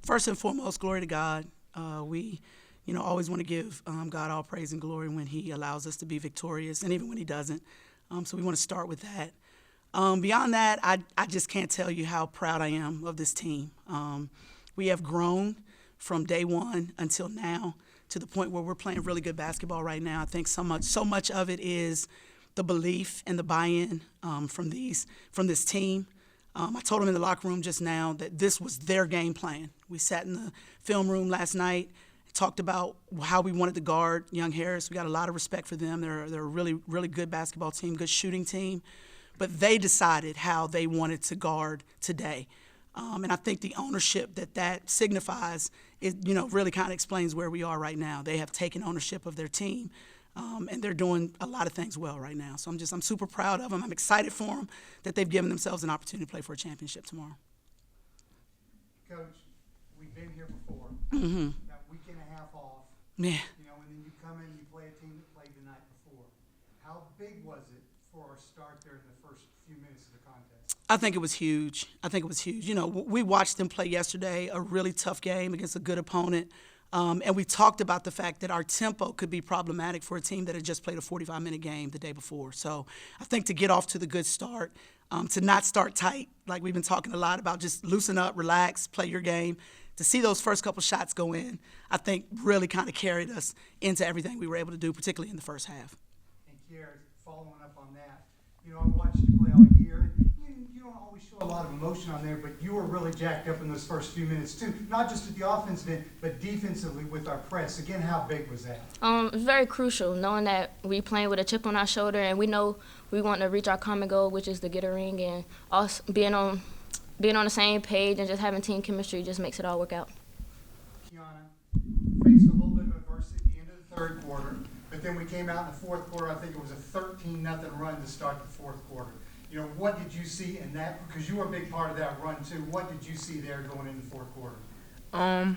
First and foremost, glory to God. We, always want to give God all praise and glory when He allows us to be victorious, and even when He doesn't. So we want to start with that. Beyond that, I just can't tell you how proud I am of this team. We have grown from day one until now to the point where we're playing really good basketball right now. I think so much of it is the belief and the buy-in from this team. I told them in the locker room just now that this was their game plan. We sat in the film room last night, talked about how we wanted to guard Young Harris. We got a lot of respect for them. They're a really, really good basketball team, good shooting team. But they decided how they wanted to guard today. And I think the ownership that signifies, really kind of explains where we are right now. They have taken ownership of their team. And they're doing a lot of things well right now. So I'm super proud of them. I'm excited for them that they've given themselves an opportunity to play for a championship tomorrow. Coach, we've been here before. That week and a half off. Yeah. And then you come in and you play a team that played the night before. How big was it for our start there in the first few minutes of the contest? I think it was huge. We watched them play yesterday, a really tough game against a good opponent. And we talked about the fact that our tempo could be problematic for a team that had just played a 45-minute game the day before. So I think to get off to the good start, to not start tight, like we've been talking a lot about, just loosen up, relax, play your game, to see those first couple shots go in, I think really kind of carried us into everything we were able to do, particularly in the first half. And Kiara, following up on that, I've watched you play all year. You don't always show a lot of emotion on there, but you were really jacked up in those first few minutes too. Not just at the offensive end, but defensively with our press. Again, how big was that? It's very crucial, knowing that we playing with a chip on our shoulder, and we know we want to reach our common goal, which is to get a ring, and us being on the same page and just having team chemistry just makes it all work out. Kiana, faced a little bit of adversity at the end of the third quarter, but then we came out in the fourth quarter. I think it was a 13-0 run to start the fourth quarter. What did you see in that? Because you were a big part of that run too. What did you see there going into the fourth quarter?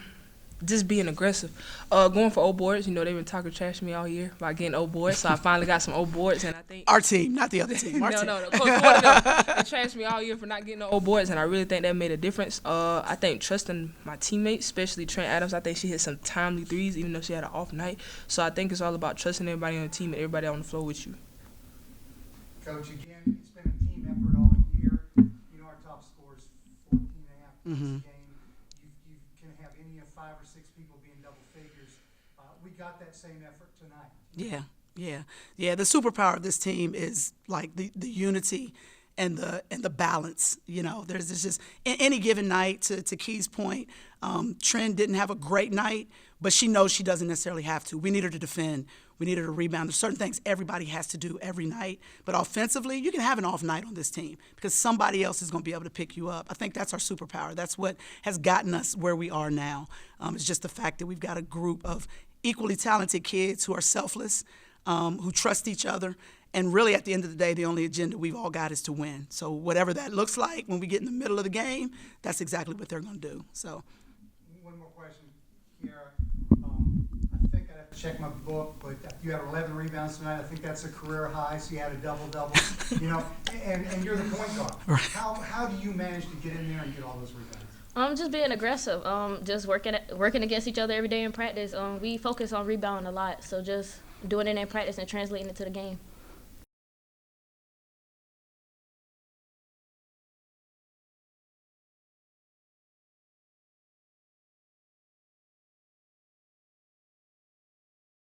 Just being aggressive. Going for old boards. They've been talking trash to me all year about getting old boards. So I finally got some old boards, and I think our team, not the other team. Our team. No. Coach Porter, they trashed me all year for not getting the old boards, and I really think that made a difference. I think trusting my teammates, especially Trent Adams. I think she hit some timely threes, even though she had an off night. So I think it's all about trusting everybody on the team and everybody on the floor with you. Coach, again, it's been a team effort all year. Our top score is 14.5 points a game. You can have any of 5 or 6 people being double figures. We got that same effort tonight. Yeah. The superpower of this team is like the unity and the balance. There's just any given night. To Key's point, Trent didn't have a great night, but she knows she doesn't necessarily have to. We need her to defend. We need her to rebound. There's certain things everybody has to do every night. But offensively, you can have an off night on this team because somebody else is going to be able to pick you up. I think that's our superpower. That's what has gotten us where we are now. It's just the fact that we've got a group of equally talented kids who are selfless, who trust each other. And really, at the end of the day, the only agenda we've all got is to win. So whatever that looks like when we get in the middle of the game, that's exactly what they're going to do. So, one more question, Kiara. I think I have to check my book, but you had 11 rebounds tonight. I think that's a career high. So you had a double-double. And you're the point guard. Right. How do you manage to get in there and get all those rebounds? Just being aggressive. Just working against each other every day in practice. We focus on rebounding a lot, so just doing it in practice and translating it to the game.